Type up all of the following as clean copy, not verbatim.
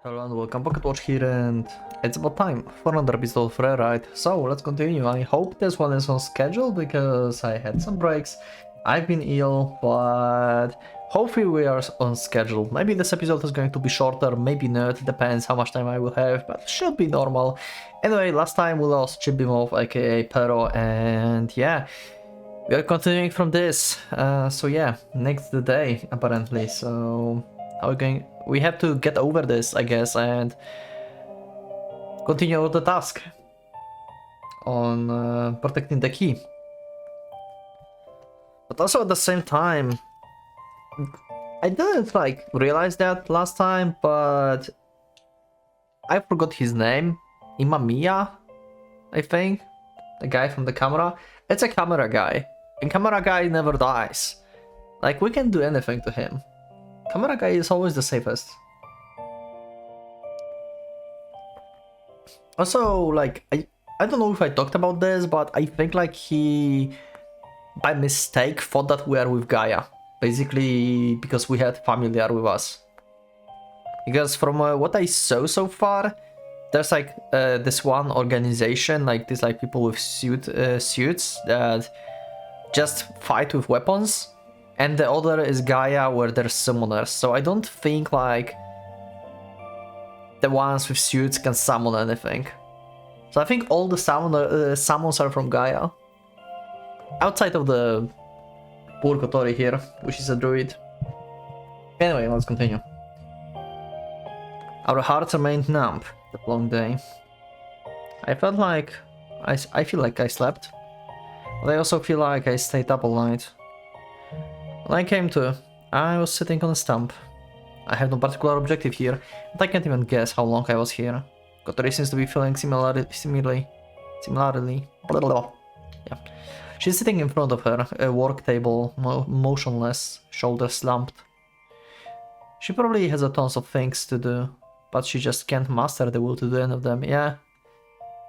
Hello and welcome, PocketWatch here, and it's about time for another episode of Rare Ride. So let's continue. I hope this one is on schedule because I had some breaks. I've been ill, but hopefully we are on schedule. Maybe this episode is going to be shorter, maybe not, depends how much time I will have, but should be normal. Anyway, last time we lost Chibimov, aka Pero, and yeah, we are continuing from this. So yeah, next day apparently. So how are we going? We have to get over this, I guess, and continue with the task on protecting the key. But also at the same time, I didn't realize that last time, but I forgot his name. Imamiya, I think, the guy from the camera. It's a camera guy, and camera guy never dies. Like, we can do anything to him. Camera guy is always the safest. Also, I don't know if I talked about this, but I think he by mistake thought that we are with Gaia. Basically because we had familiar with us. Because from what I saw so far, there's this one organization, these people with suits that just fight with weapons. And the other is Gaia, where there's summoners. So I don't think the ones with suits can summon anything. So I think all the summons are from Gaia. Outside of the Purgatory here, which is a druid. Anyway, let's continue. Our hearts remained numb that long day. I felt I feel like I slept. But I also feel like I stayed up all night. When I came to, I was sitting on a stump. I have no particular objective here, but I can't even guess how long I was here. Kotori seems to be feeling similarly. Blah, blah, blah. Yeah. She's sitting in front of her, a work table, motionless, shoulders slumped. She probably has a tons of things to do, but she just can't master the will to do any of them. Yeah.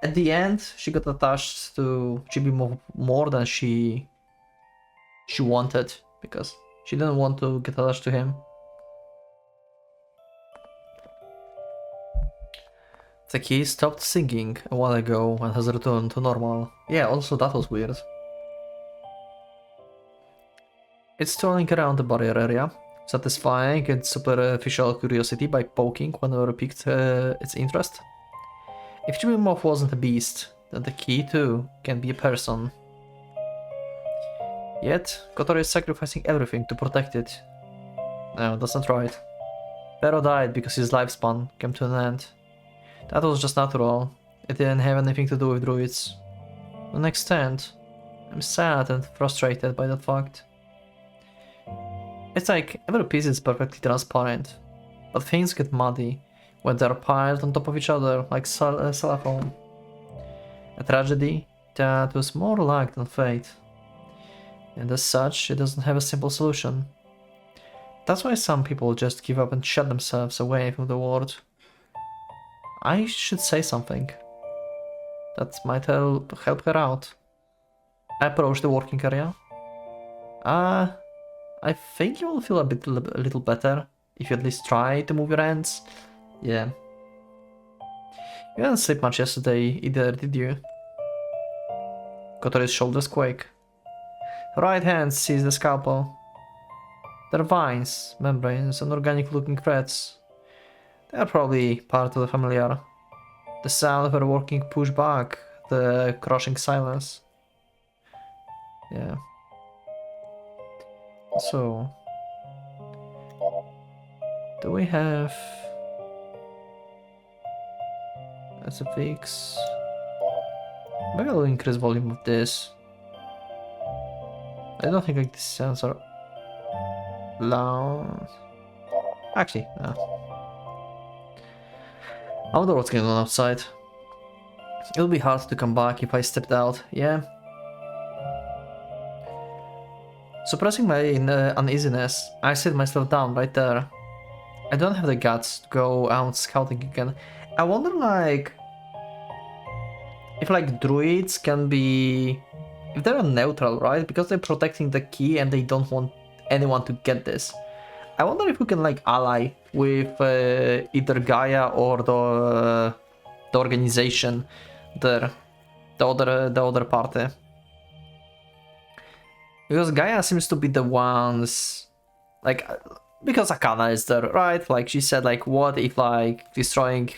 At the end, she got attached to Chibi more than she wanted. Because she didn't want to get attached to him. The key stopped singing a while ago and has returned to normal. Yeah, also that was weird. It's twirling around the barrier area, satisfying its superficial curiosity by poking whenever it piqued its interest. If Chibimov wasn't a beast, then the key too can be a person. Yet, Kotori is sacrificing everything to protect it. No, that's not right. Pero died because his lifespan came to an end. That was just natural. It didn't have anything to do with druids. To an extent, I'm sad and frustrated by that fact. It's every piece is perfectly transparent, but things get muddy when they're piled on top of each other like cellophane. A tragedy that was more luck than fate. And as such, it doesn't have a simple solution. That's why some people just give up and shut themselves away from the world. I should say something that might help her out. I approach the working area. I think you will feel a little better if you at least try to move your hands. Yeah. You didn't sleep much yesterday either, did you? Kotori's shoulders quake. Her right hand seized the scalpel. They're vines, membranes, and organic-looking threads. They are probably part of the familiar. The sound of her working pushed back the crushing silence. Yeah. So, do we have as a fix? Maybe I'll increase volume of this. I don't think these sounds are loud. Actually, no. I wonder what's going on outside. It'll be hard to come back if I stepped out, yeah. Suppressing my uneasiness, I sit myself down right there. I don't have the guts to go out scouting again. I wonder if druids can be... If they're neutral, right? Because they're protecting the key and they don't want anyone to get this. I wonder if we can like ally with either Gaia or the organization there, the other party. Because Gaia seems to be the ones, like, because Akana is there, right? Like she said, like, what if like destroying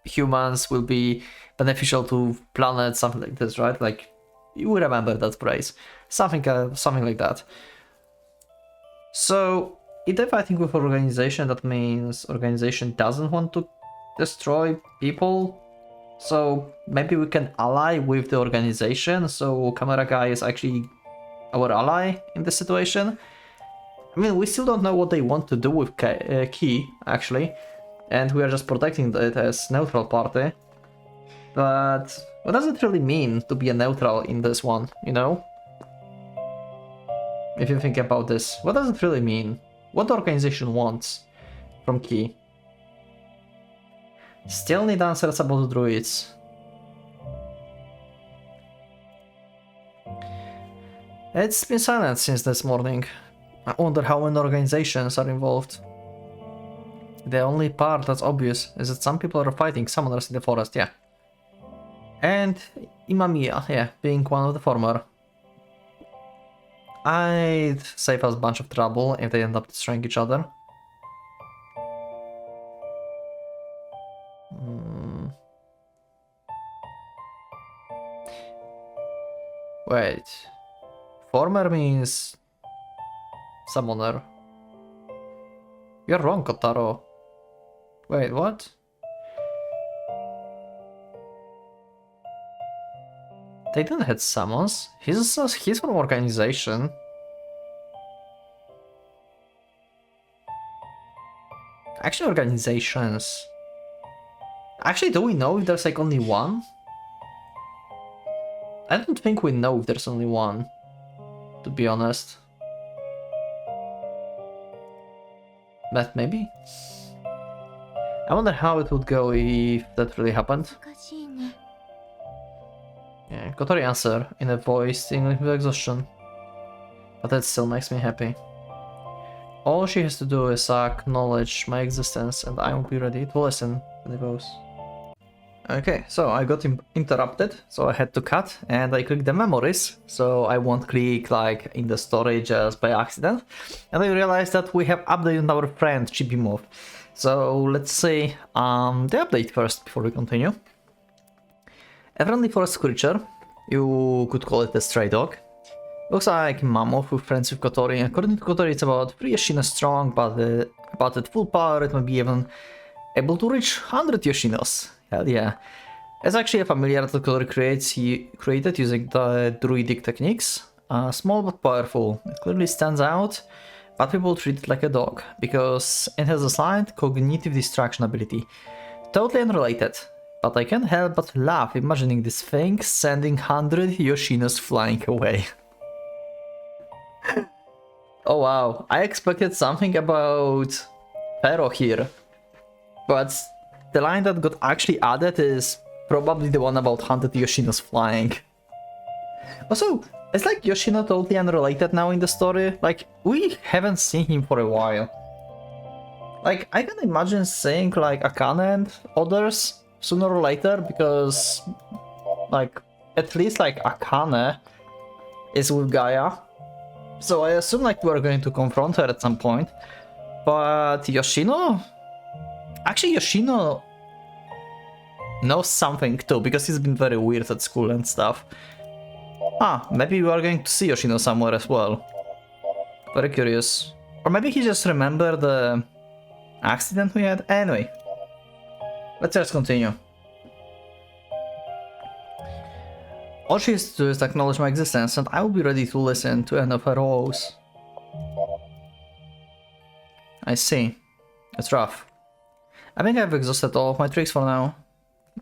humans will be beneficial to planets, something like this, right? Like, you remember that phrase, something like that. So if they're fighting with organization, that means organization doesn't want to destroy people. So maybe we can ally with the organization. So Camera Guy is actually our ally in this situation. I mean, we still don't know what they want to do with Key, actually, and we are just protecting it as neutral party. But what does it really mean to be a neutral in this one, you know? If you think about this, what does it really mean? What the organization wants from Key? Still need answers about the druids. It's been silent since this morning. I wonder how many organizations are involved. The only part that's obvious is that some people are fighting summoners in the forest, yeah. And Imamiya, yeah, being one of the former. I'd save us a bunch of trouble if they end up destroying each other. Wait. Former means summoner. You're wrong, Kotaro. Wait, what? They didn't have summons. He's from organization. Actually, organizations. Actually, do we know if there's like only one? I don't think we know if there's only one, to be honest. But maybe? I wonder how it would go if that really happened. Yeah, Kotori answer in a voice tingling with exhaustion. But that still makes me happy. All she has to do is acknowledge my existence and I will be ready to listen to the voice. Okay, so I got interrupted, so I had to cut, and I clicked the memories, so I won't click like in the story just by accident. And I realized that we have updated our friend Chibimov. So let's see the update first before we continue. A friendly forest creature, you could call it a stray dog. Looks like Mammoth with friends with Kotori. According to Kotori, it's about 3 Yoshino strong, but at full power it might be even able to reach 100 Yoshinos. Hell yeah. It's actually a familiar that Kotori created using the druidic techniques. Small but powerful. It clearly stands out, but people treat it like a dog, because it has a slight cognitive distraction ability. Totally unrelated. But I can't help but laugh imagining this thing sending 100 Yoshinos flying away. Oh wow, I expected something about Pero here. But the line that got actually added is probably the one about 100 Yoshinos flying. Also, it's like Yoshino totally unrelated now in the story. Like, we haven't seen him for a while. Like, I can imagine seeing like Akane and others sooner or later, because like at least like Akane is with Gaia, so I assume like we're going to confront her at some point. But Yoshino, actually Yoshino knows something too, because he's been very weird at school and stuff. Maybe we are going to see Yoshino somewhere as well. Very curious. Or maybe he just remembered the accident we had. Anyway, let's just continue. All she has to do is acknowledge my existence, and I will be ready to listen to any of her woes. I see. It's rough. I think I've exhausted all of my tricks for now.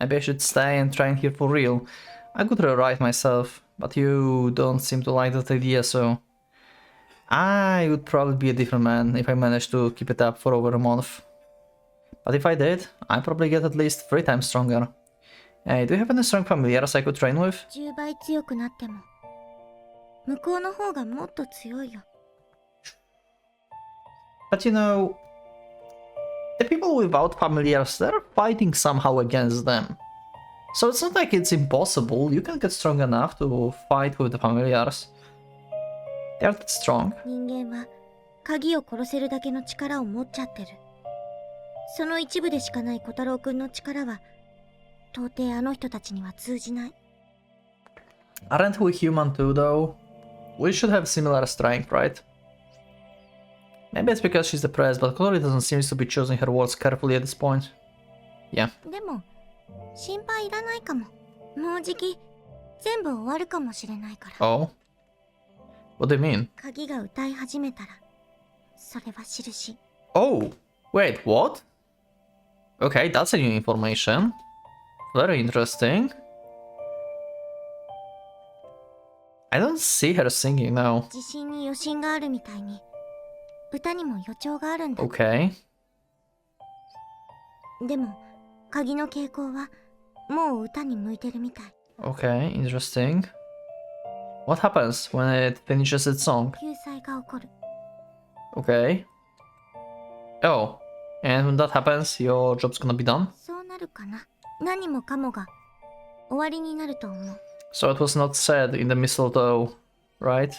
Maybe I should stay and train here for real. I could rewrite myself, but you don't seem to like that idea, so... I would probably be a different man if I managed to keep it up for over a month. But if I did, I'd probably get at least 3 times stronger. Hey, do you have any strong familiars I could train with? 10倍強くなっても向こうの方がもっと強いよ。But you know, the people without familiars, they're fighting somehow against them. So it's not like it's impossible. You can get strong enough to fight with the familiars. They're that strong. 人間は鍵を殺せるだけの力を持っちゃってる。その一部でしかない小太郎くんの力は到底あの人たちには通じない。Aren't we human too, though? We should have similar strength, right? Maybe it's because she's depressed, but Kotori doesn't seem to be choosing her words carefully at this point. Yeah. でも心配いらないかも。もうじき全部終わるかもしれないから。Oh? What do you mean? 鍵が歌い始めたらそれは印。Oh! Wait, what? Okay, that's a new information. Very interesting. I don't see her singing now. 自信に余震があるみたいに歌にも予兆があるんだ。Okay. でも鍵の傾向はもう歌に向いてるみたい。 Okay, interesting. What happens when it finishes its song? 救済が起こる。 Okay. Oh, and when that happens, your job's gonna be done? そうなるかな。何もかもが終わりになると思う。 So it was not said in the mistletoe, right?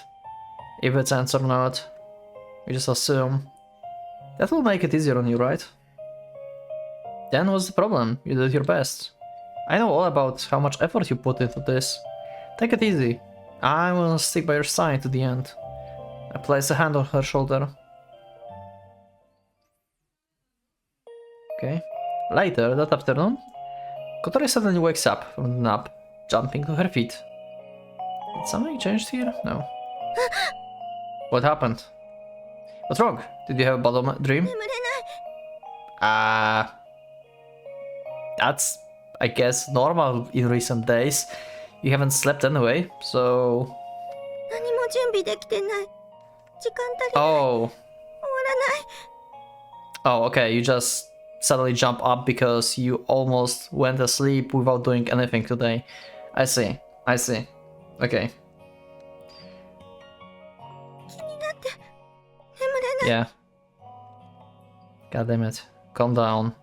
If it ends or not. We just assume. That will make it easier on you, right? Then what's the problem? You did your best. I know all about how much effort you put into this. Take it easy. I will stick by your side to the end. I place a hand on her shoulder. Okay. Later that afternoon, Kotori suddenly wakes up from the nap, jumping to her feet. Did something change here? No. What happened? What's wrong? Did you have a bad dream? 眠れない。 That's, I guess, normal in recent days. You haven't slept anyway, so... 何も準備できてない。時間足りない。 Oh. 終わらない。 Oh, okay, you just suddenly jump up because you almost went asleep without doing anything today. I see, I see. Okay. 気になって眠れない。 Yeah. God damn it. Calm down.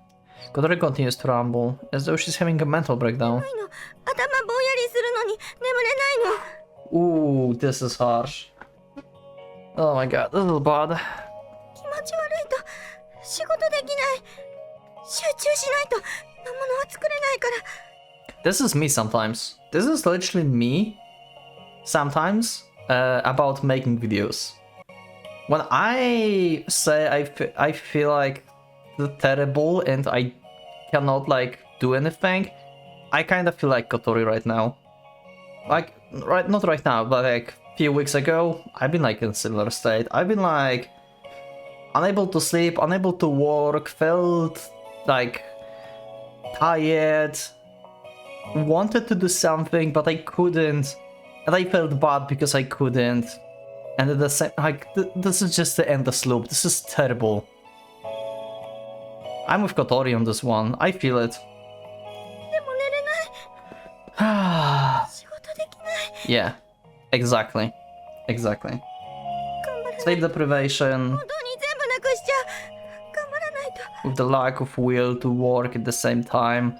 Kotori continues to rumble, as though she's having a mental breakdown. ないの。頭ぼんやりするのに眠れないの。 Ooh, this is harsh. Oh my god, this is bad. 気持ち悪いと仕事できない。集中しないとものは作れないから。 This is me sometimes. This is literally me sometimes about making videos. When I say I feel like terrible and I cannot like do anything, I kind of feel like Kotori right now. Like, not right now, but like a few weeks ago, I've been like in a similar state. I've been like unable to sleep, unable to work, felt like tired, wanted to do something, but I couldn't, and I felt bad because I couldn't. And at the same, like, this is just the endless loop. This is terrible. I'm with Kotori on this one. I feel it. でも寝れない。仕事できない。 Yeah, exactly. Exactly. 頑張らない。 Sleep deprivation 本当に全部なくしちゃう。頑張らないと。 with the lack of will to work at the same time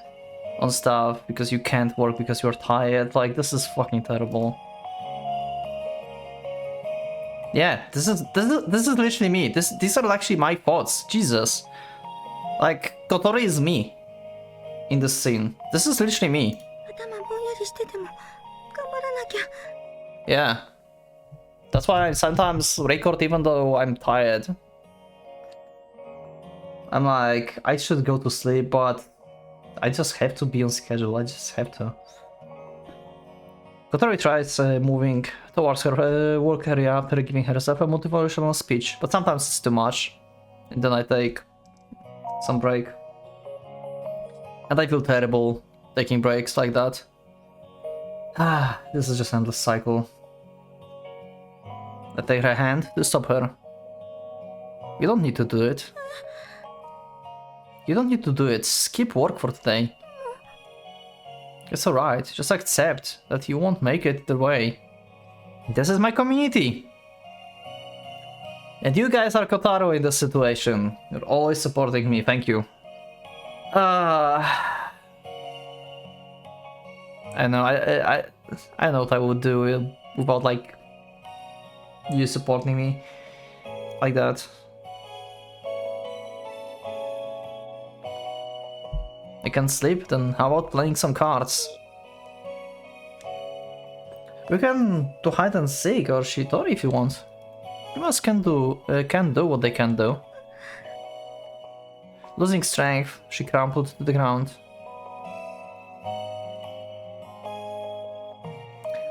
on stuff because you can't work because you're tired. Like, this is fucking terrible. Yeah, this is literally me. These are actually my thoughts. Jesus. Like, Kotori is me in this scene. This is literally me. 頭ぼんやりしてても頑張らなきゃ。 Yeah. That's why I sometimes record even though I'm tired. I'm like, I should go to sleep, but I just have to be on schedule. I just have to. Kotori tries moving towards her work area after giving herself a motivational speech, but sometimes it's too much. And then I take some break. And I feel terrible taking breaks like that. Ah, this is just endless cycle. I take her hand to stop her. You don't need to do it. You don't need to do it. Skip work for today. It's alright. Just accept that you won't make it the way. This is my community. And you guys are Kotaro in this situation. You're always supporting me, thank you. I know, I know what I would do without, like, you supporting me like that. I can't sleep, then how about playing some cards? We can do hide and seek or shitori if you want. Humans can do what they can do. Losing strength, she crumpled to the ground.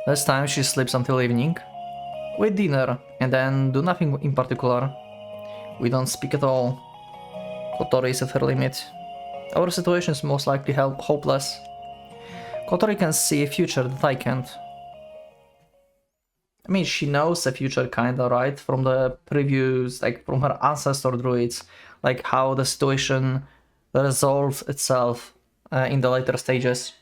Last time she sleeps until evening. We eat dinner and then do nothing in particular. We don't speak at all. Kotori is at her limit. Our situation is most likely hopeless. Kotori can see a future that I can't. I mean, she knows the future kinda, right? From the previews, like from her ancestor druids, like how the situation resolves itself in the later stages.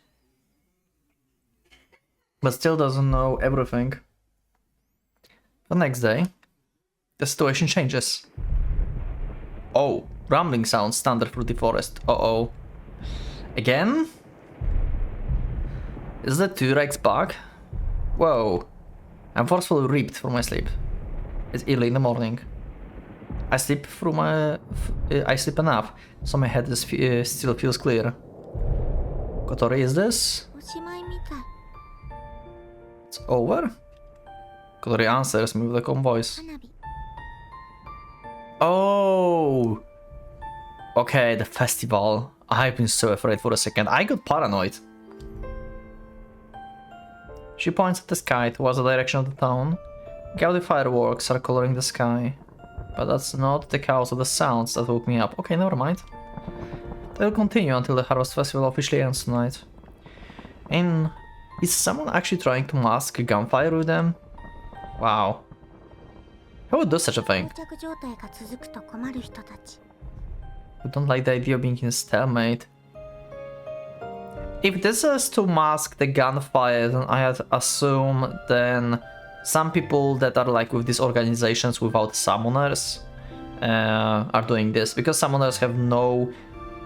But still doesn't know everything. The next day, the situation changes. Oh, rumbling sounds standard through the forest. Uh-oh. Again? Is that T-Rex bug? Whoa. I'm forcefully ripped from my sleep. It's early in the morning. I sleep enough, so my head still feels clear. Kotori, is this? It's over? Kotori answers me with a calm voice. Oh! Okay, the festival. I've been so afraid for a second. I got paranoid. She points at the sky towards the direction of the town. Gaudy fireworks are coloring the sky. But that's not the cause of the sounds that woke me up. Okay, never mind. They'll continue until the Harvest Festival officially ends tonight. And is someone actually trying to mask a gunfire with them? Wow. Who would do such a thing? Who don't like the idea of being in a stalemate. If this is to mask the gunfire, then I had assume then some people that are like with these organizations without summoners are doing this, because summoners have no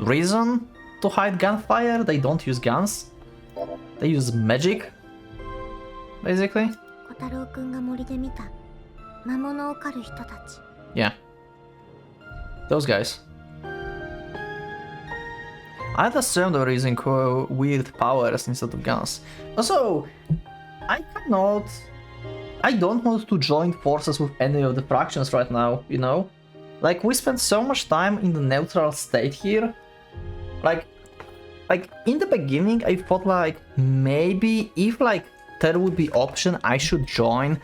reason to hide gunfire. They don't use guns. They use magic, basically. Yeah. Those guys. I'd assume they were using weird powers instead of guns. Also, I don't want to join forces with any of the fractions right now, you know? Like, we spent so much time in the neutral state here. Like in the beginning, I thought like maybe if like there would be option, I should join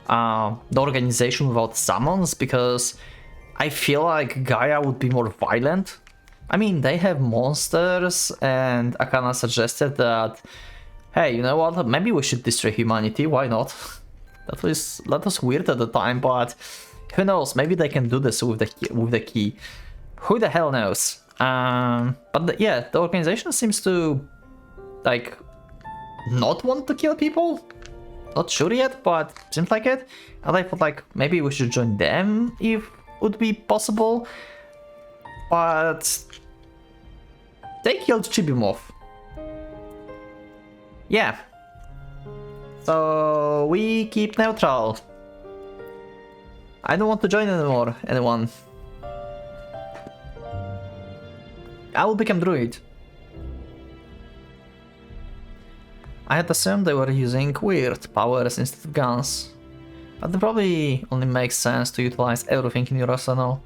the organization without summons, because I feel like Gaia would be more violent. I mean, they have monsters, and Akana suggested that, hey, you know what, maybe we should destroy humanity, why not? That was weird at the time, but who knows, maybe they can do this with the key. Who the hell knows? Yeah, the organization seems to, like, not want to kill people. Not sure yet, but seems like it. And I thought, like, maybe we should join them if would be possible. But they killed Chibimov. Yeah. So we keep neutral. I don't want to join anymore, anyone. I will become druid. I had assumed they were using weird powers instead of guns. But it probably only makes sense to utilize everything in your arsenal.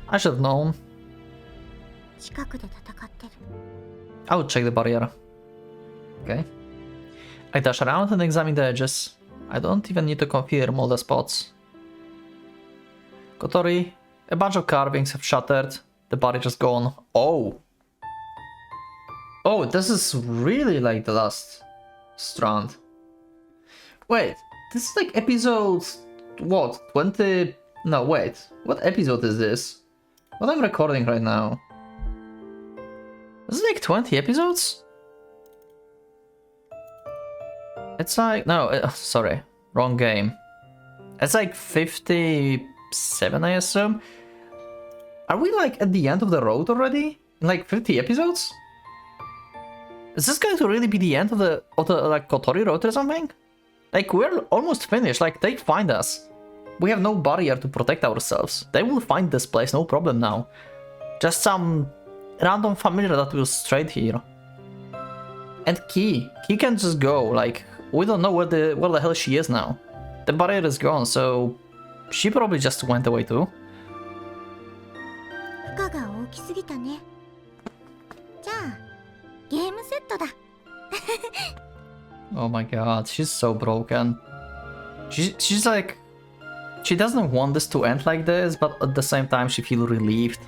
I should have known. I would check the barrier. Okay. I dash around and examine the edges. I don't even need to confirm all the spots. Kotori, a bunch of carvings have shattered. The barrier is gone. Oh! Oh, this is really like the last strand. Wait, this is like episode... what? 20... no, wait. What episode is this? What I'm recording right now? Is it like 20 episodes? It's like... no, sorry. Wrong game. It's like 50 7, I assume. Are we like at the end of the road already? In like 50 episodes? Is this going to really be the end of the like Kotori road or something? Like we're almost finished, like they find us. We have no barrier to protect ourselves. They will find this place, no problem now. Just some random familiar that will straight here. And Key can just go, like we don't know where the hell she is now. The barrier is gone, so she probably just went away too. 負荷が大きすぎたね。じゃあ、ゲームセットだ。Oh my god, she's so broken. She's like... She doesn't want this to end like this, but at the same time she feels relieved.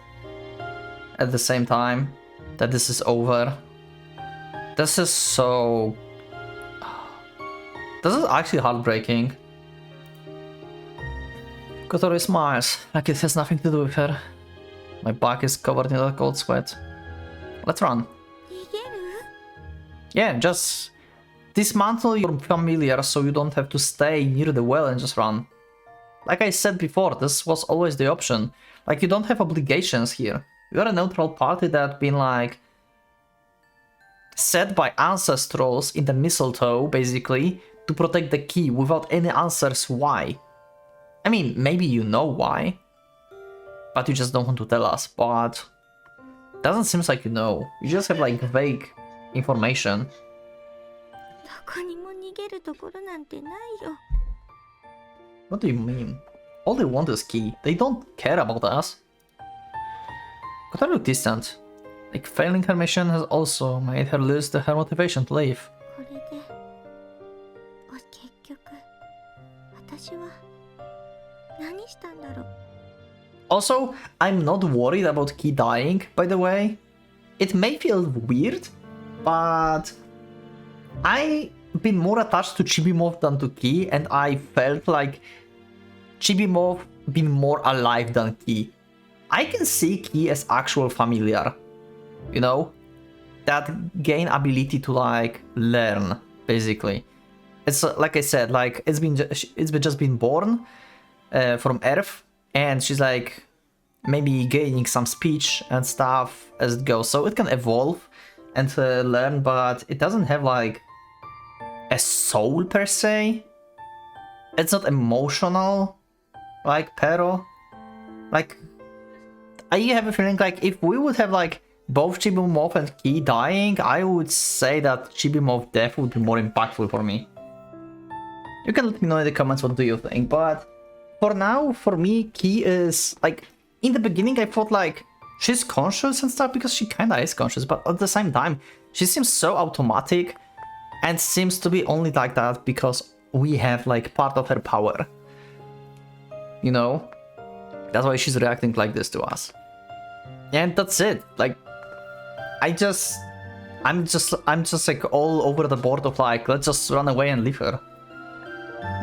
At the same time, that this is over. This is so... This is actually heartbreaking. Kotori smiles, like it has nothing to do with her. My back is covered in a cold sweat. Let's run. 逃げる？ Yeah, just dismantle your familiar so you don't have to stay near the well and just run. Like I said before, this was always the option. Like you don't have obligations here. You're a neutral party that been like set by ancestrals in the mistletoe, basically, to protect the key without any answers why. I mean, maybe you know why, but you just don't want to tell us, but doesn't seem like you know. You just have like vague information. どこにも逃げるところなんてないよ。 What do you mean? All they want is key. They don't care about us. Kotori looked distant. Like failing her mission has also made her lose her motivation to leave. これで、結局、私は何したんだろう。 Also, I'm not worried about Key dying, by the way. It may feel weird, but I've been more attached to Chibimov than to Key, and I felt like Chibimov been more alive than Key. I can see Key as actual familiar, you know? That gain ability to like learn, basically. It's like I said, like it's just been born from Earth, and she's like maybe gaining some speech and stuff as it goes, so it can evolve and learn, but it doesn't have like a soul per se. It's not emotional like Pero. Like I have a feeling like if we would have like both Chibimov and Key dying, I would say that Chibimov death would be more impactful for me. You can let me know in the comments what do you think, but for now, for me, Key is like, in the beginning I thought like she's conscious and stuff because she kinda is conscious, but at the same time, she seems so automatic and seems to be only like that because we have like part of her power. You know? That's why she's reacting like this to us. And that's it. Like, I'm just like all over the board of like, let's just run away and leave her.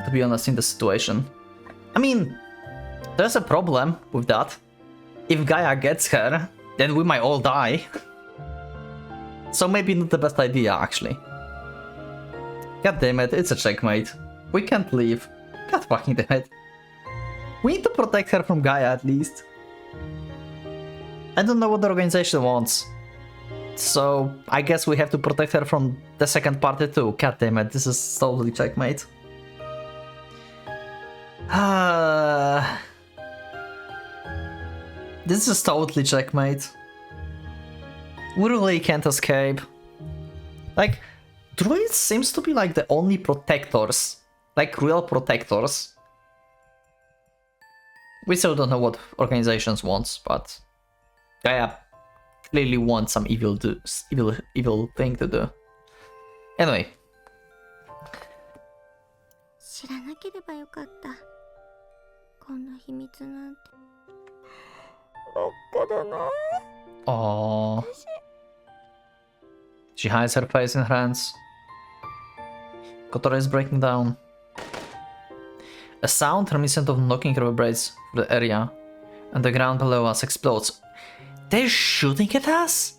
To be honest, in the situation. I mean, there's a problem with that. If Gaia gets her, then we might all die. So maybe not the best idea, actually. God damn it, it's a checkmate. We can't leave. God fucking damn it. We need to protect her from Gaia at least. I don't know what the organization wants. So I guess we have to protect her from the second party too. God damn it, this is totally checkmate. This is totally checkmate. We really can't escape. Like, druids seems to be like the only protectors. Like real protectors. We still don't know what organizations wants, but Gaia clearly wants some evil thing to do. Anyway. 知らなければよかった。こんな秘密なんて。真っ赤だな。Aww. She hides her face in her hands. Kotori is breaking down. A sound reminiscent of knocking reverberates through the area, and the ground below us explodes. They're shooting at us?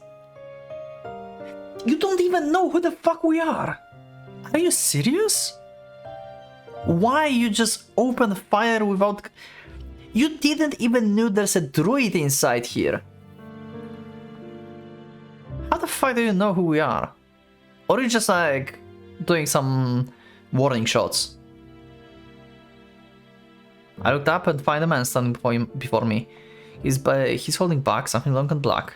You don't even know who the fuck we are! Are you serious? Why you just open fire without... You didn't even know there's a druid inside here. How the fuck do you know who we are? Or are you just like doing some warning shots? I looked up and find a man standing before me. He's holding back something long and black.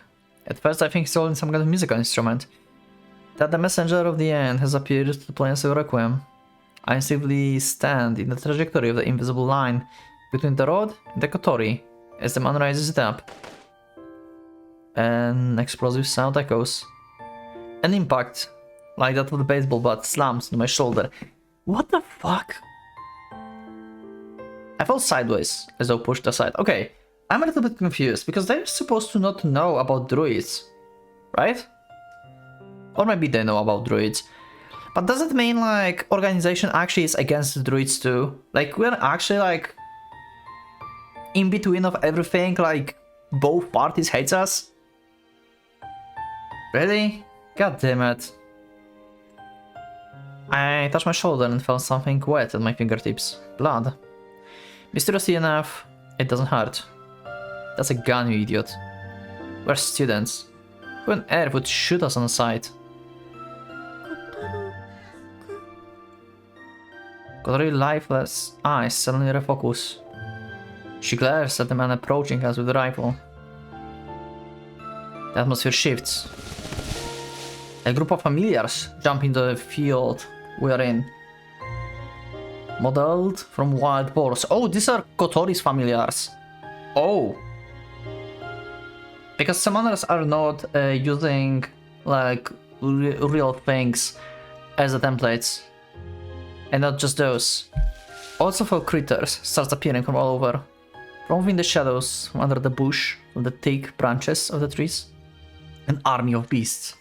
At first I think he's holding some kind of musical instrument. That the messenger of the end has appeared to play us a requiem. I simply stand in the trajectory of the invisible line between the road and the Kotori as the man raises it up. An explosive sound echoes. An impact, like that of the baseball bat, slams to my shoulder. What the fuck? I fell sideways as though pushed aside. Okay, I'm a little bit confused because they're supposed to not know about druids, right? Or maybe they know about druids. But does it mean like organization actually is against the druids too? Like we're actually like in between of everything, like both parties hates us? Really? God damn it. I touched my shoulder and felt something wet at my fingertips. Blood. Mysteriously enough, it doesn't hurt. That's a gun, you idiot. We're students. Who on earth would shoot us on the side? Kotori's lifeless eyes suddenly refocus. She glares at the man approaching us with the rifle. The atmosphere shifts. A group of familiars jump into the field we are in. Modeled from wild boars. Oh, these are Kotori's familiars. Oh. Because summoners are not using like real things as the templates. And not just those. Also for critters starts appearing from all over. From within the shadows, from under the bush, from the thick branches of the trees. An army of beasts.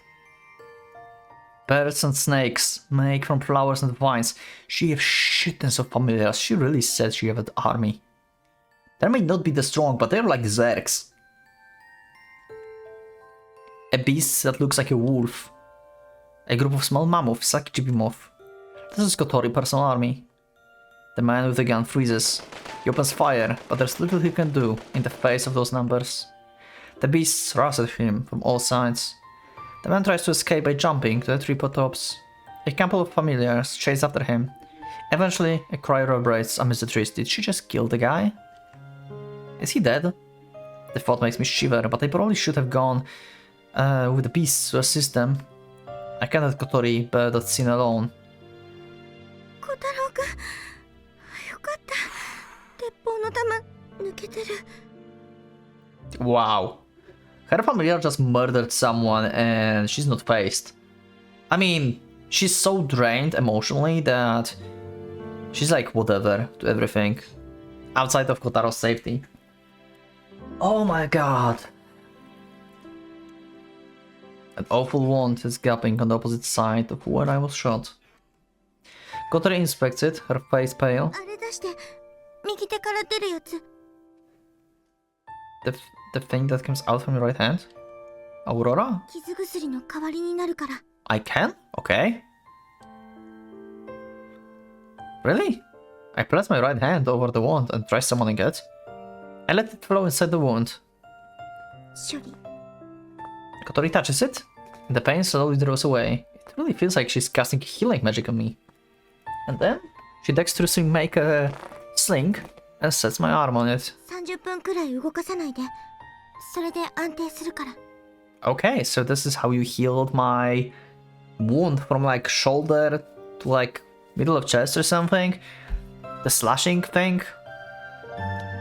Birds and snakes, make from flowers and vines. She have shitness of familiars. She really said she have an army. They may not be the strong, but they're like zergs. A beast that looks like a wolf. A group of small mammoths, like Chibi-moth. This is Kotori personal army. The man with the gun freezes. He opens fire, but there's little he can do in the face of those numbers. The beasts rush at him from all sides. The man tries to escape by jumping to the tree tops. A couple of familiars chase after him. Eventually, a cry reverberates amidst the trees. Did she just kill the guy? Is he dead? The thought makes me shiver, but I probably should have gone with the beasts to assist them. I can't let Kotori bear that scene alone. Wow. Her familiar just murdered someone and she's not faced. I mean, she's so drained emotionally that she's like whatever to everything. Outside of Kotaro's safety. Oh my god. An awful wound is gaping on the opposite side of where I was shot. Kotori inspects it, her face pale. The thing that comes out from your right hand? Aurora? I can? Okay. Really? I place my right hand over the wound and try summoning it. I let it flow inside the wound. Kotori touches it, and the pain slowly draws away. It really feels like she's casting healing magic on me. And then, she dexterously makes a sling and sets my arm on it. Okay, so this is how you healed my wound from like shoulder to like middle of chest or something? The slashing thing?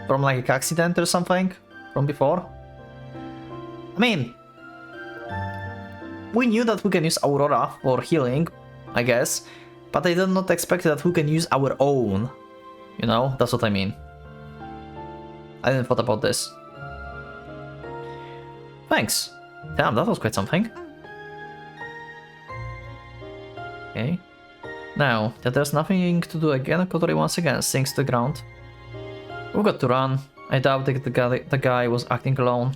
From like an accident or something? From before? I mean, we knew that we can use Aurora for healing, I guess, but I did not expect that we can use our own. You know, that's what I mean. I didn't thought about this. Thanks. Damn, that was quite something. Okay. Now, that there's nothing to do again, Kotori once again sinks to the ground. We've got to run. I doubt that the guy was acting alone.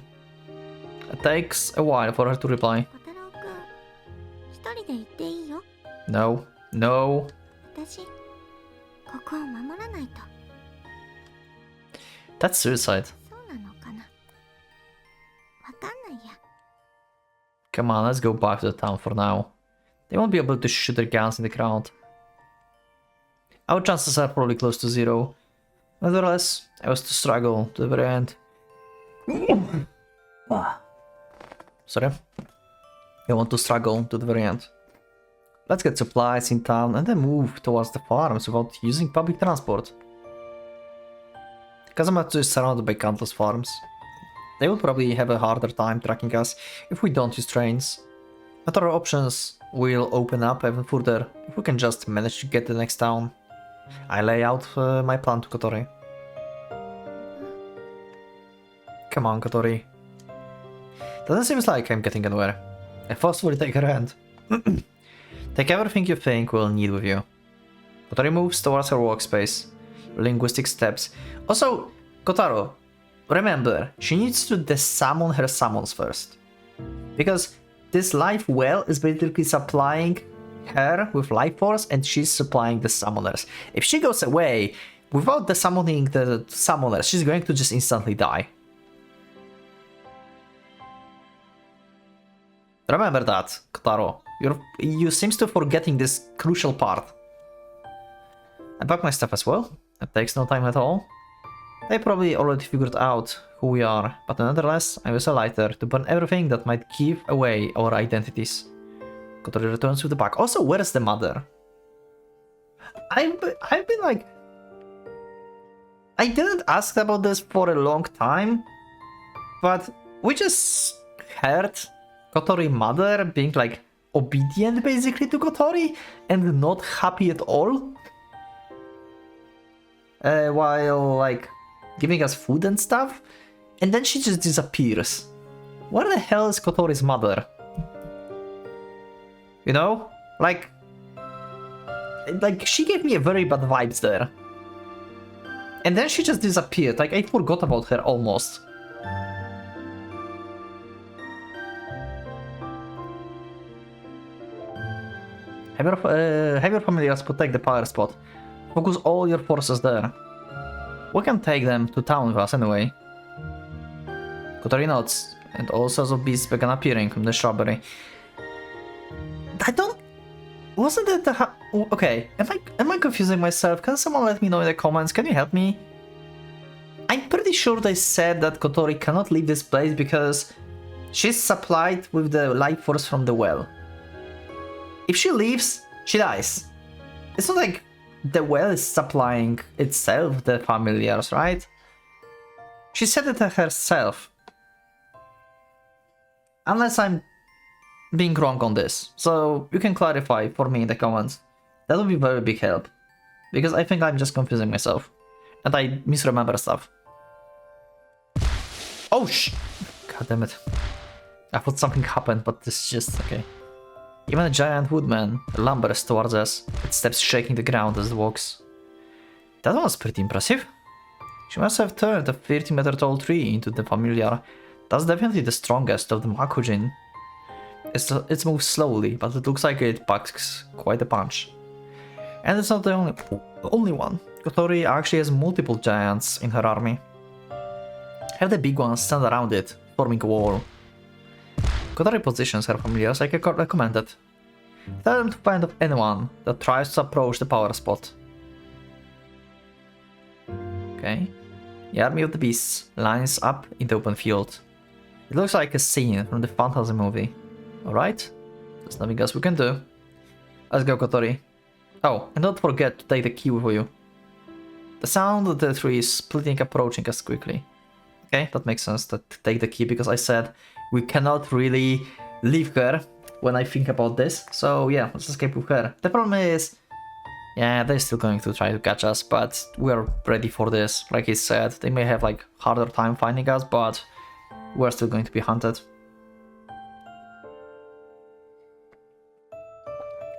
It takes a while for her to reply. No. No. That's suicide. そうなのかな。わかんないや。 Come on, let's go back to the town for now. They won't be able to shoot their guns in the crowd. Our chances are probably close to zero. Nevertheless, I was to struggle to the very end. Sorry. I want to struggle to the very end. Let's get supplies in town and then move towards the farms without using public transport. Kazamatsu is surrounded by countless farms. They will probably have a harder time tracking us if we don't use trains. But our options will open up even further if we can just manage to get to the next town. I lay out my plan to Kotori. Come on, Kotori. Doesn't seem like I'm getting anywhere. I forcefully take her hand. Take everything you think we'll need with you. Kotori moves towards her workspace. Linguistic steps. Also, Kotaro, remember, she needs to desummon her summons first. Because this life well is basically supplying her with life force and she's supplying the summoners. If she goes away without desummoning the summoners, she's going to just instantly die. Remember that, Kotaro. You seems to forgetting this crucial part. I pack my stuff as well. It takes no time at all. They probably already figured out who we are, but nonetheless, I use a lighter to burn everything that might give away our identities. Kotori returns with the bag. Also, where is the mother? I've been like... I didn't ask about this for a long time, but we just heard Kotori mother being like obedient basically to Kotori and not happy at all. While like giving us food and stuff, and then she just disappears. Where the hell is Kotori's mother? You know, like she gave me a very bad vibes there, and then she just disappeared. Like I forgot about her almost. Have your familiars protect the power spot. Focus all your forces there. We can take them to town with us anyway. Kotori nods, and all sorts of beasts began appearing from the shrubbery. I don't... Wasn't it the... Okay, am I confusing myself? Can someone let me know in the comments? Can you help me? I'm pretty sure they said that Kotori cannot leave this place because she's supplied with the life force from the well. If she leaves, she dies. It's not like the well is supplying itself the familiars, right? She said it herself. Unless I'm being wrong on this. So you can clarify for me in the comments. That would be very big help. Because I think I'm just confusing myself. And I misremember stuff. Oh God damn it. I thought something happened, but this is just okay. Even a giant woodman lumbers towards us, its steps shaking the ground as it walks. That was pretty impressive. She must have turned a 30-meter tall tree into the familiar. That's definitely the strongest of the Makujin. It moves slowly, but it looks like it packs quite a punch. And it's not the only one. Kotori actually has multiple giants in her army. Have the big ones stand around it, forming a wall. Kotori positions her familiars like I recommended. Tell them to find off anyone that tries to approach the power spot. Okay. The army of the beasts lines up in the open field. It looks like a scene from the fantasy movie. Alright, there's nothing else we can do. Let's go, Kotori. Oh, and don't forget to take the key with you. The sound of the trees splitting approaching us quickly. Okay, that makes sense to take the key because I said we cannot really leave her when I think about this. So yeah, let's escape with her. The problem is, yeah, they're still going to try to catch us, but we're ready for this. Like he said, they may have like harder time finding us, but we're still going to be hunted.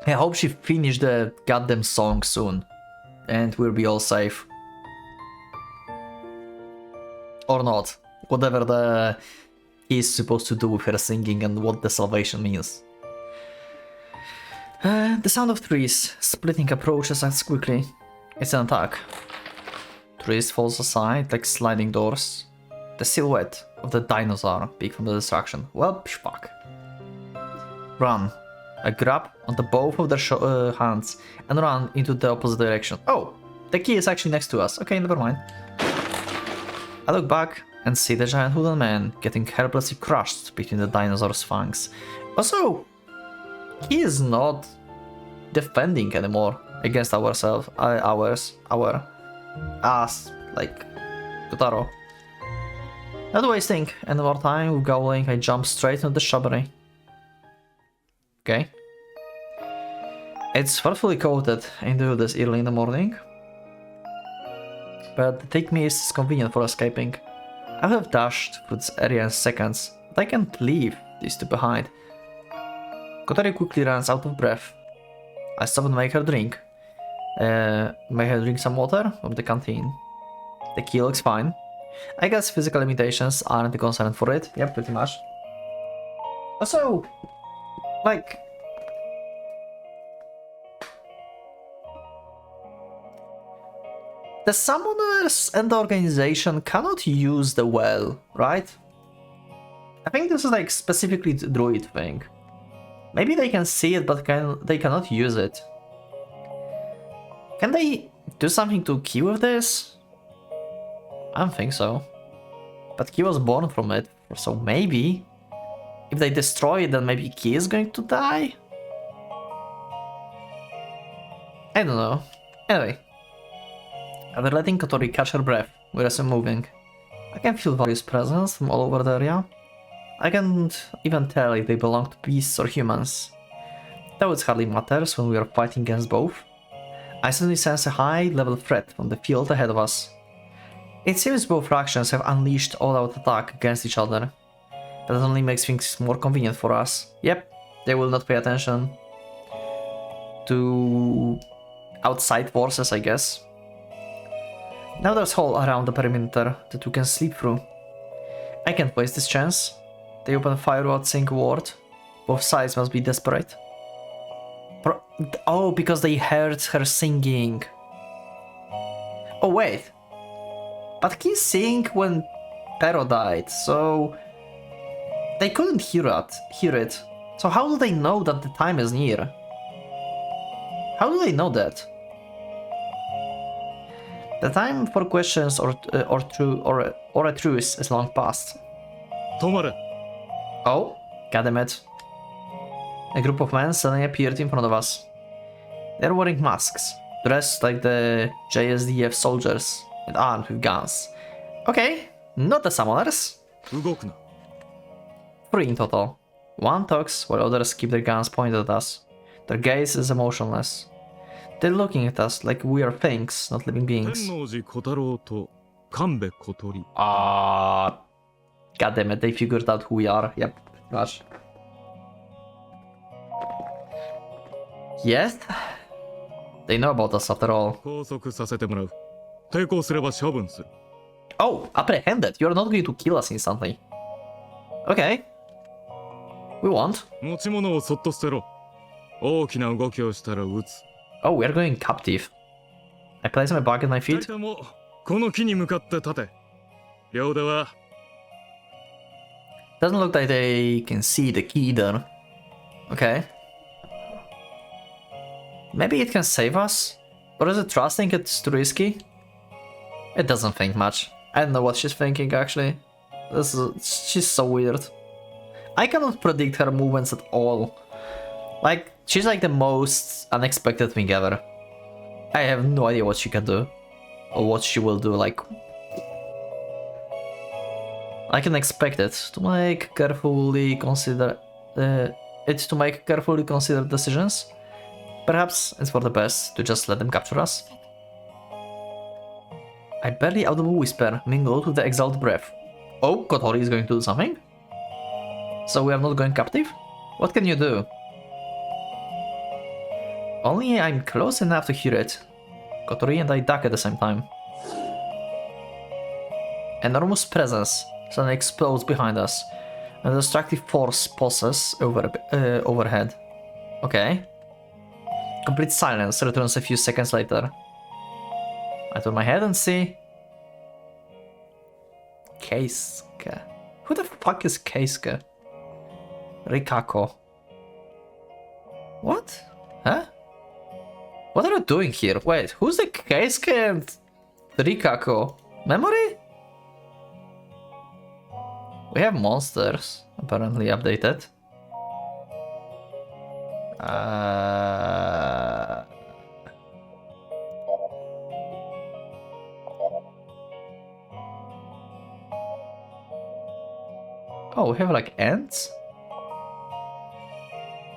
I hope she finished the goddamn song soon, and we'll be all safe. Or not. Whatever the is supposed to do with her singing and what the salvation means. The sound of trees splitting approaches us quickly. It's an attack. Trees falls aside like sliding doors. The silhouette of the dinosaur peek from the distraction. Well, fuck. Run. I grab onto both of their hands and run into the opposite direction. Oh, the key is actually next to us. Okay, never mind. I look back and see the giant wooden man getting helplessly crushed between the dinosaur's fangs. Also, he is not defending anymore against our ass, like Kotaro. Not wasting any more time with Gowling, I jump straight into the shrubbery. Okay. It's thoughtfully coated into this early in the morning, but the take me is convenient for escaping. I would have dashed through this area in seconds, but I can't leave these two behind. Kotaro quickly runs out of breath. I stop and make her drink. Some water from the canteen. The key looks fine. I guess physical limitations aren't a concern for it. Yep, pretty much. Also, like, the summoners and the organization cannot use the well, right? I think this is like specifically the druid thing. Maybe they can see it, but they cannot use it. Can they do something to Key with this? I don't think so. But Key was born from it, so maybe if they destroy it, then maybe Key is going to die? I don't know. Anyway. After letting Kotori catch her breath, we resume moving. I can feel various presence from all over the area. I can't even tell if they belong to beasts or humans. Though it hardly matters when we are fighting against both. I suddenly sense a high-level threat from the field ahead of us. It seems both factions have unleashed all-out attack against each other. That only makes things more convenient for us. Yep, they will not pay attention to outside forces, I guess. Now there's a hole around the perimeter that we can sleep through. I can't waste this chance. They open fire without saying a word. Both sides must be desperate. Oh, because they heard her singing. Oh wait. But he sang when Pero died, so they couldn't hear it. So how do they know that the time is near? How do they know that? The time for questions or a truce is long past. Tomare. Oh, goddammit. A group of men suddenly appeared in front of us. They're wearing masks, dressed like the JSDF soldiers and armed with guns. Okay, not the summoners. 動くな。 3 in total. One talks while others keep their guns pointed at us. Their gaze is emotionless. They're looking at us like we are things, not living 天 beings. 王寺小太郎と神戸小鳥。 God damn it, they figured out who we are. Yep, much. Yes? They know about us after all. 拘束させてもらう。抵抗すれば処分する。 Oh, apprehended. You're not going to kill us instantly. Okay. We won't. 持ち物をそっと捨てろ。大きな動きをしたら撃つ。 Oh, we're going captive. I place my bag at my 二 feet. 人ともこの木に向かって立て。両手は Doesn't look like they can see the key there. Okay. Maybe it can save us? Or is it trusting it's too risky? It doesn't think much. I don't know what she's thinking actually. She's so weird. I cannot predict her movements at all. Like, she's like the most unexpected thing ever. I have no idea what she can do. Or what she will do, like... I can expect it to make carefully consider... decisions. Perhaps it's for the best to just let them capture us. I barely audible whisper mingled with the exhaled breath. Oh, Kotori is going to do something? So we are not going captive? What can you do? Only I'm close enough to hear it. Kotori and I duck at the same time. Enormous presence suddenly explodes behind us, and a destructive force pulses overhead. Okay. Complete silence returns a few seconds later. I turn my head and see Keisuke? Who the fuck is Keisuke? Rikako. What? Huh? What are you doing here? Wait, who's the Keisuke and Rikako? Memory? We have monsters, apparently updated. Oh, we have like ants?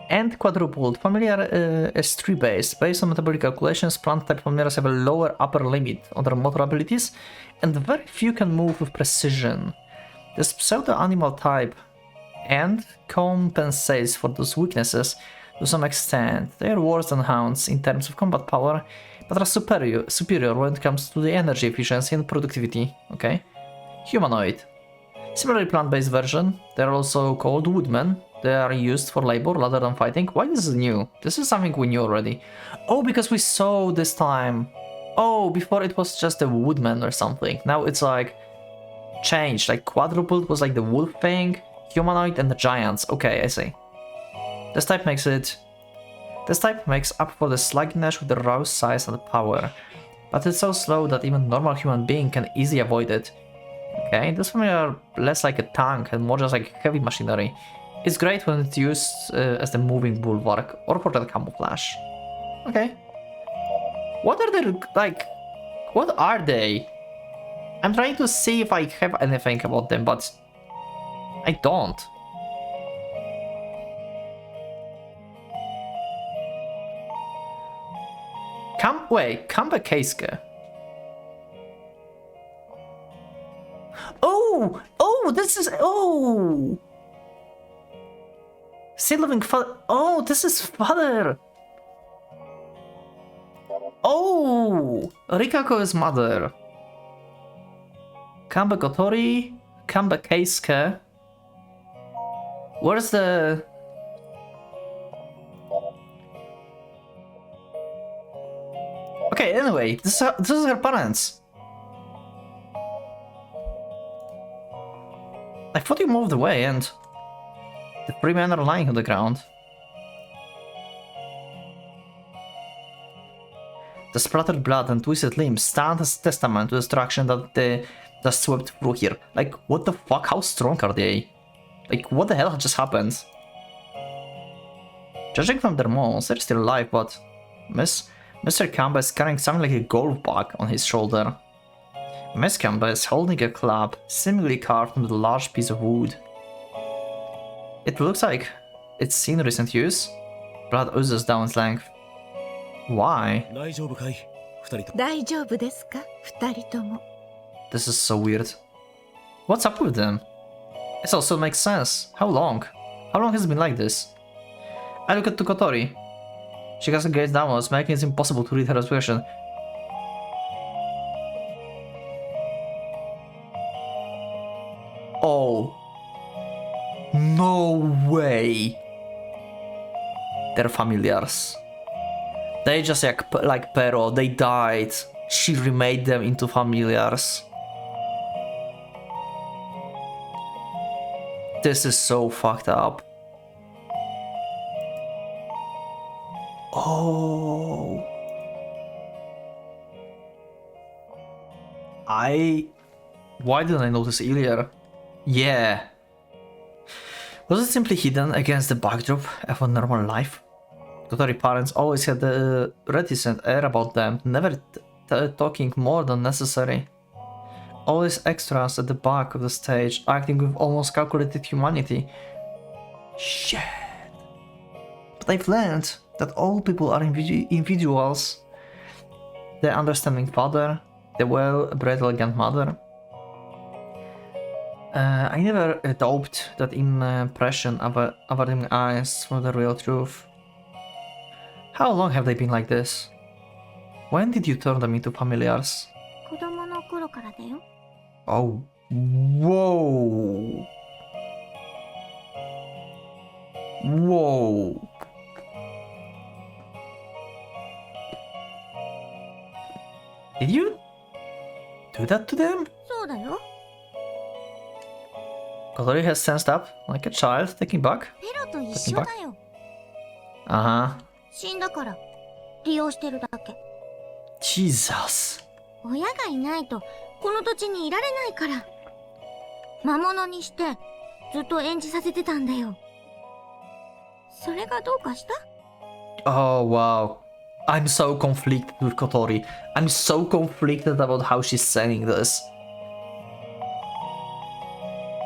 Ant quadrupled. Familiar is tree based. Based on metabolic calculations, plant type familiars have a lower upper limit on their motor abilities, and very few can move with precision. This pseudo animal type ant compensates for those weaknesses to some extent. They are worse than hounds in terms of combat power, but are superior when it comes to the energy efficiency and productivity. Okay. Humanoid. Similarly plant-based version. They are also called woodmen. They are used for labor rather than fighting. Why this is new? This is something we knew already. Oh, because we saw this time. Oh, before it was just a woodman or something. Now it's like changed. Like quadrupled was like the wolf thing, humanoid, and the giants. Okay, I see. This type makes up for the sluggishness with the raw size and power, but it's so slow that even normal human being can easily avoid it. Okay, this one are less like a tank and more just like heavy machinery. It's great when it's used as the moving bulwark or for the camouflage. Okay. What are they like? What are they? I'm trying to see if I have anything about them, but I don't. Kamba Keisuke. Oh, this is, still living father. Oh, this is father. Oh, Rikako is mother. Kamba Kotori, Kamba Keisuke. Where's the... Okay, anyway, this is her parents. I thought you moved away and the three men are lying on the ground. The splattered blood and twisted limbs stand as testament to the destruction that swept through here. Like, what the fuck? How strong are they? Like, what the hell just happened? Judging from their moans, they're still alive, but Mr. Kamba is carrying something like a golf bag on his shoulder. Miss Kamba is holding a club, seemingly carved from a large piece of wood. It looks like it's seen recent use. Blood oozes down its length. Why? 大丈夫かい二人と大丈夫ですか二人とも This is so weird. What's up with them? This also makes sense. How long? How long has it been like this? I look at Kotori. She has a gaze downwards, making it impossible to read her expression. Oh. No way. They're familiars. They just like Pero, they died. She remade them into familiars. This is so fucked up. Oh. Why didn't I notice earlier? Yeah. Was it simply hidden against the backdrop of a normal life? Kotori parents always had a reticent air about them, never talking more than necessary. Always extras at the back of the stage, acting with almost calculated humanity. Shit. But I've learned that all people are individuals. The understanding father, the well-bred elegant mother. I never doubted that impression of averting eyes for the real truth. How long have they been like this? When did you turn them into familiars? 子供の頃からだよ。 Oh, whoa. Whoa. Did you do that to them? そうだよ。Kotori has sensed up like a child taking back. ペロと一緒だよ。 Uh-huh. 死んだから利用してるだけ。 Jesus. 親がいないとこの土地にいられないから。魔物にしてずっと演じさせてたんだよ。それがどうかした？ Oh, wow. I'm so conflicted with Kotori. I'm so conflicted about how she's saying this.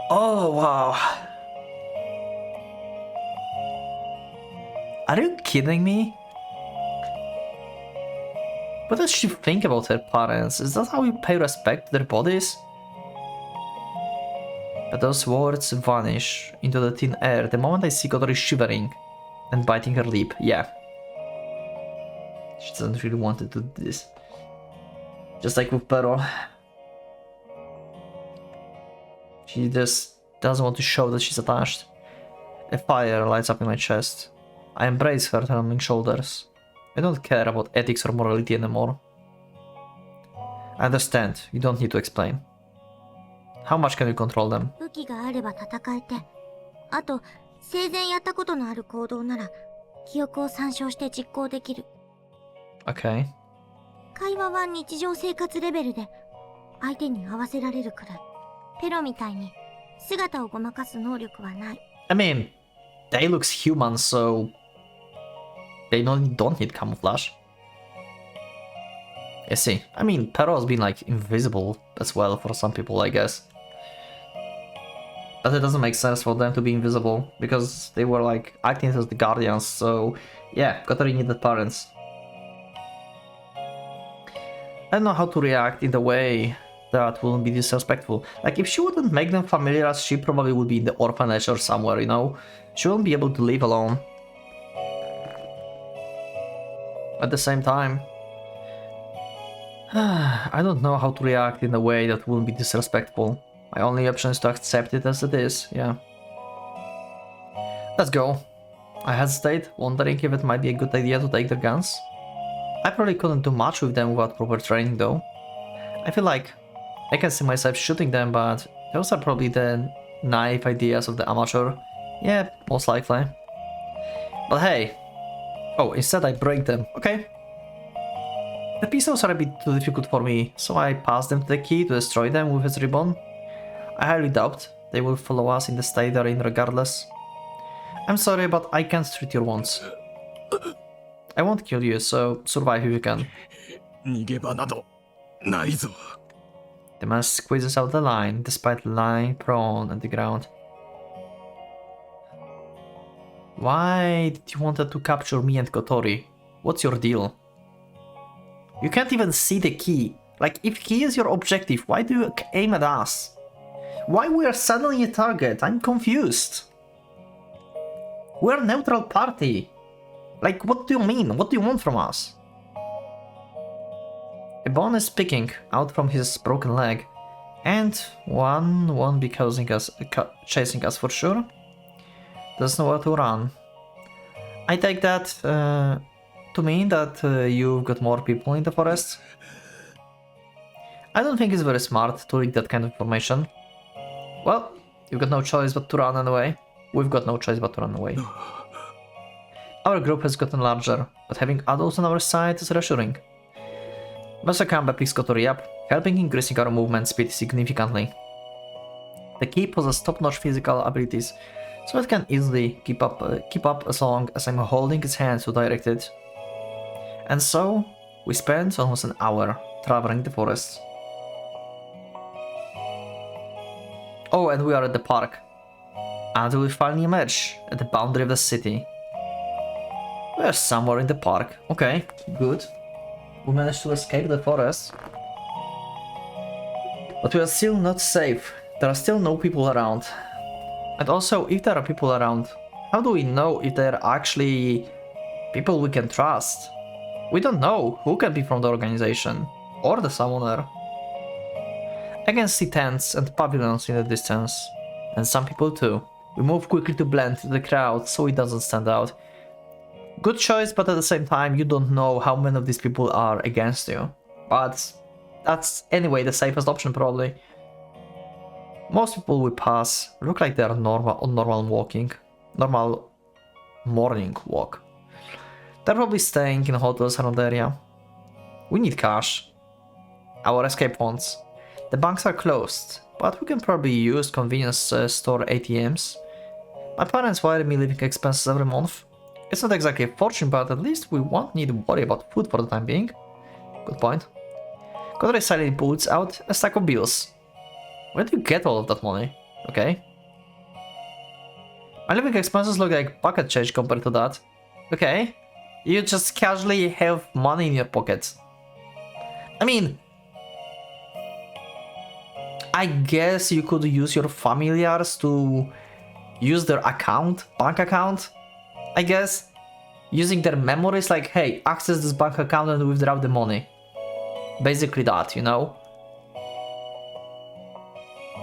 Oh, wow. Are you kidding me? What does she think about her parents? Is that how you pay respect to their bodies? But those words vanish into the thin air the moment I see Kotori shivering and biting her lip. Yeah. She doesn't really want to do this. Just like with Pero. She just doesn't want to show that she's attached. A fire lights up in my chest. I embrace her trembling shoulders. I don't care about ethics or morality anymore. I understand, you don't need to explain. How much can you control them? 武器があれば戦えて、あと生前やったことのある行動なら記憶を参照して実行できる。 Okay. 会話は日常生活レベルで相手に合わせられるくらい。ペロみたいに姿をごまかす能力はない。 I mean, they looks human, so they don't need camouflage. I see. I mean, Pero's been like invisible as well for some people, I guess. But it doesn't make sense for them to be invisible because they were like acting as the guardians. So yeah, Kotori needed parents. I don't know how to react in the way that wouldn't be disrespectful. Like, if she wouldn't make them familiar, she probably would be in the orphanage or somewhere, you know? She wouldn't be able to live alone. At the same time, I don't know how to react in a way that wouldn't be disrespectful. My only option is to accept it as it is, yeah. Let's go. I hesitate, wondering if it might be a good idea to take their guns. I probably couldn't do much with them without proper training though. I feel like I can see myself shooting them, but those are probably the naive ideas of the amateur. Yeah, most likely. But hey. Oh, instead I break them. Okay. The pistols are a bit too difficult for me, so I pass them to the key to destroy them with his ribbon. I highly doubt they will follow us in the state they're in regardless. I'm sorry, but I can't treat your wounds. I won't kill you, so survive if you can. 逃げ場などないぞ。 The man squeezes out the line, despite lying prone on the ground. Why did you want to capture me and Kotori? What's your deal? You can't even see the key. Like, if key is your objective, why do you aim at us? Why we are suddenly a target? I'm confused. We're a neutral party. Like, what do you mean? What do you want from us? A bone is sticking out from his broken leg, and one won't be chasing us for sure. Doesn't know where to run. I take that to mean that you've got more people in the forest. I don't think it's very smart to leak that kind of information. Well, you've got no choice but to run away. We've got no choice but to run away. Our group has gotten larger, but having adults on our side is reassuring. Masakamba picks Kotori up, helping increasing our movement speed significantly. The key possesses top-notch physical abilities, so it can easily keep up as long as I'm holding its hand to direct it. And so, we spent almost an hour traveling the forest. Oh, and we are at the park. Until we finally emerge at the boundary of the city. We are somewhere in the park. Okay, good. We managed to escape the forest. But we are still not safe. There are still no people around. And also, if there are people around, how do we know if they are actually people we can trust? We don't know who can be from the organization or the summoner. I can see tents and pavilions in the distance, and some people too. We move quickly to blend into the crowd so it doesn't stand out. Good choice, but at the same time you don't know how many of these people are against you. But that's anyway the safest option probably. Most people we pass look like they are normal morning walk. They're probably staying in hotels around the area. We need cash. Our escape funds. The banks are closed, but we can probably use convenience store ATMs. My parents wire me living expenses every month. It's not exactly a fortune, but at least we won't need to worry about food for the time being. Good point. Kotori silently pulls out a stack of bills. Where do you get all of that money? Okay. My living expenses look like pocket change compared to that. Okay. You just casually have money in your pockets. I mean, I guess you could use your familiars to use their bank account, I guess. Using their memories like, hey, access this bank account and withdraw the money. Basically that, you know?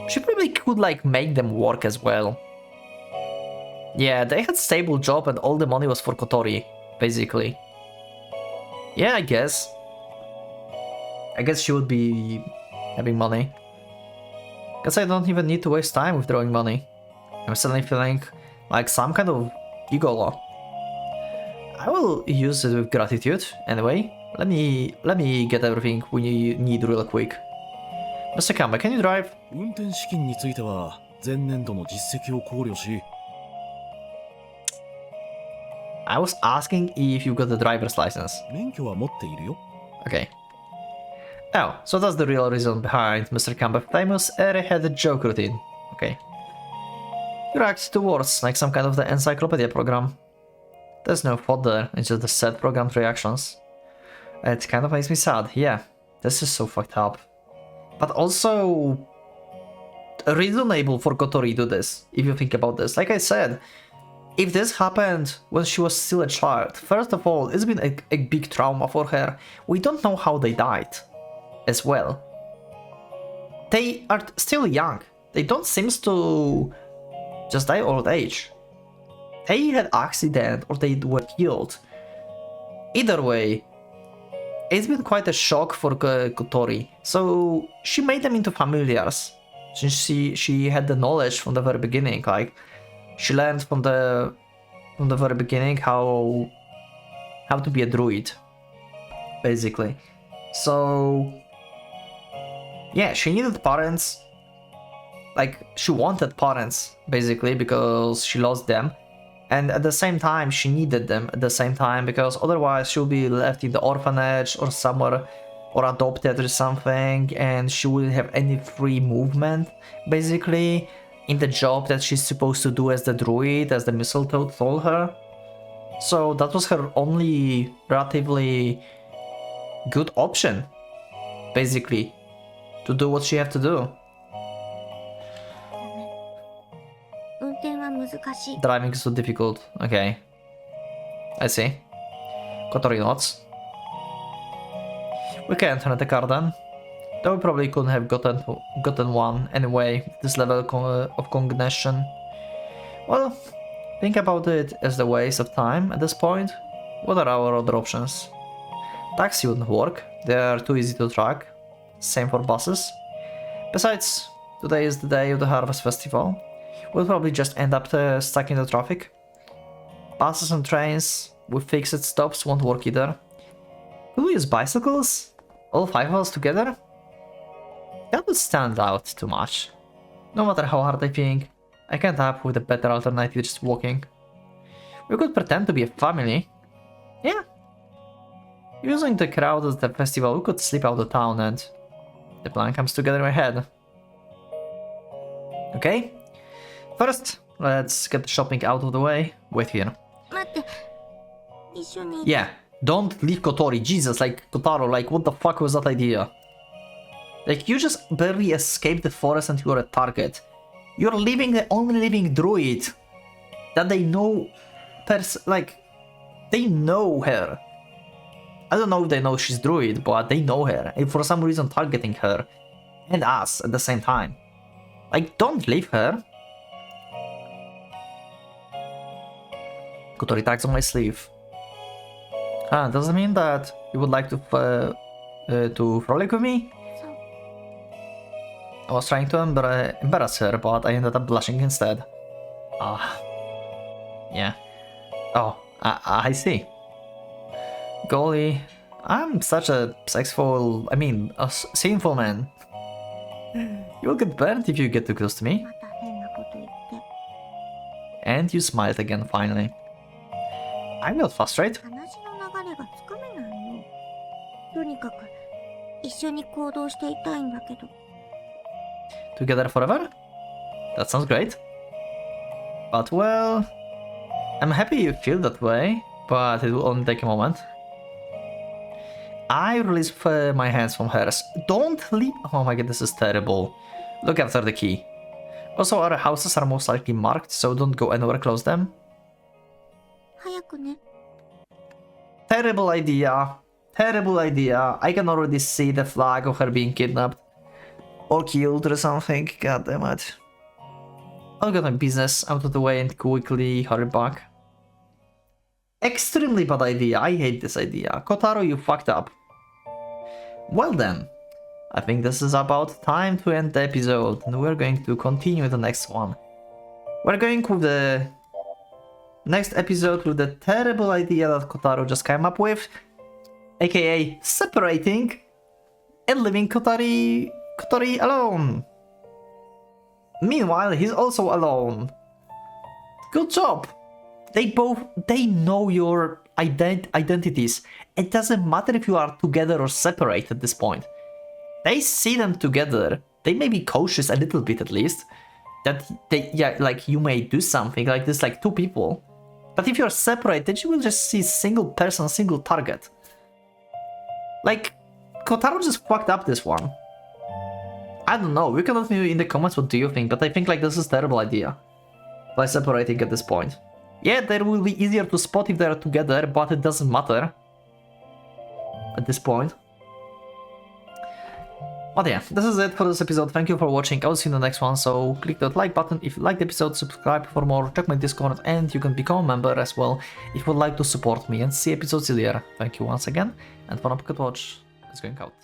She probably could like make them work as well. Yeah, they had stable job and all the money was for Kotori, basically. Yeah, I guess she would be having money. Guess I don't even need to waste time withdrawing money. I'm suddenly feeling like some kind of gigolo. I will use it with gratitude. Anyway, let me get everything we need real quick. Mr. Kamba, can you drive? 運転資金については前年度の実績を考慮し I was asking if you got the driver's license. 免許は持っているよ Okay. Oh, so that's the real reason behind Mr. Kamba's famous airy-headed joke routine. Okay. You react to words like some kind of the encyclopedia program. There's no thought there, it's just the set programmed reactions. It kind of makes me sad, yeah. This is so fucked up. But also reasonable for Kotori to do this, if you think about this. Like I said, if this happened when she was still a child, first of all, it's been a big trauma for her. We don't know how they died as well. They are still young. They don't seem to just die old age. They had accident or they were killed. Either way, it's been quite a shock for Kotori. So she made them into familiars. Since she had the knowledge from the very beginning, like she learned from the very beginning how to be a druid, basically. So yeah, she needed parents. Like she wanted parents, basically, because she lost them. And at the same time, she needed them at the same time, because otherwise she'll be left in the orphanage or somewhere, or adopted or something, and she wouldn't have any free movement, basically, in the job that she's supposed to do as the druid, as the mistletoe told her. So that was her only relatively good option, basically, to do what she had to do. 運転は難しい。 Driving is so difficult. Okay. I see. Kotori nods. We can turn the car then. Though we probably couldn't have gotten one anyway, this level of cognition. Well, think about it as the waste of time at this point. What are our other options? Taxi wouldn't work, they are too easy to track. Same for buses. Besides, today is the day of the Harvest Festival. We'll probably just end up stuck in the traffic. Buses and trains with fixed stops won't work either. Could we use bicycles? All 5 of us together? That would stand out too much. No matter how hard I think, I can't up with a better alternative just walking. We could pretend to be a family. Yeah. Using the crowd at the festival, we could slip out of town and the plan comes together in my head. Okay. First, let's get the shopping out of the way. Wait here. 待って。一緒に。 Yeah, don't leave Kotori. Jesus, like, Kotaro, like, what the fuck was that idea? Like, you just barely escaped the forest and you're a target. You're leaving the only living druid that they know, like, they know her. I don't know if they know she's druid, but they know her, and for some reason targeting her. And us at the same time. Like, don't leave her. Kotori tags on my sleeve. Ah, does it mean that you would like to frolic with me? そう。I was trying to embarrass her, but I ended up blushing instead. Ah. Yeah. Oh, I see. Golly, I'm such a sinful man. You'll get burned if you get too close to me. また変なこと言って。 And you smiled again finally. I'm not frustrated. 話の流れがつかめないよ。とにかく一緒に行動していたいんだけど。 Together forever? That sounds great. But well, I'm happy you feel that way, but it will only take a moment. I release my hands from hers. Don't leave. Oh my god, this is terrible. Look after the key. Also, our houses are most likely marked, so don't go anywhere close them. 早くね。 Terrible idea. Terrible idea. I can already see the flag of her being kidnapped. Or killed or something. God damn it. I'll get my business out of the way and quickly hurry back. Extremely bad idea. I hate this idea. Kotaro, you fucked up. Well then. I think this is about time to end the episode, and we're going to continue the next one. We're going with the next episode with the terrible idea that Kotaro just came up with, aka separating and leaving Kotori alone. Meanwhile, he's also alone. Good job. They know your identities. It doesn't matter if you are together or separate at this point. They see them together. They may be cautious a little bit at least. That like you may do something like this, like two people. But if you're separated, you will just see single person, single target. Like, Kotaro just fucked up this one. I don't know, you can let me in the comments what do you think, but I think like this is a terrible idea. By separating at this point. Yeah, they will be easier to spot if they're together, but it doesn't matter. At this point. But yeah, this is it for this episode. Thank you for watching. I will see you in the next one. So click that like button if you liked the episode, subscribe for more, check my Discord, and you can become a member as well if you would like to support me and see episodes earlier. Thank you once again, and for now, Pocket Watch is going out.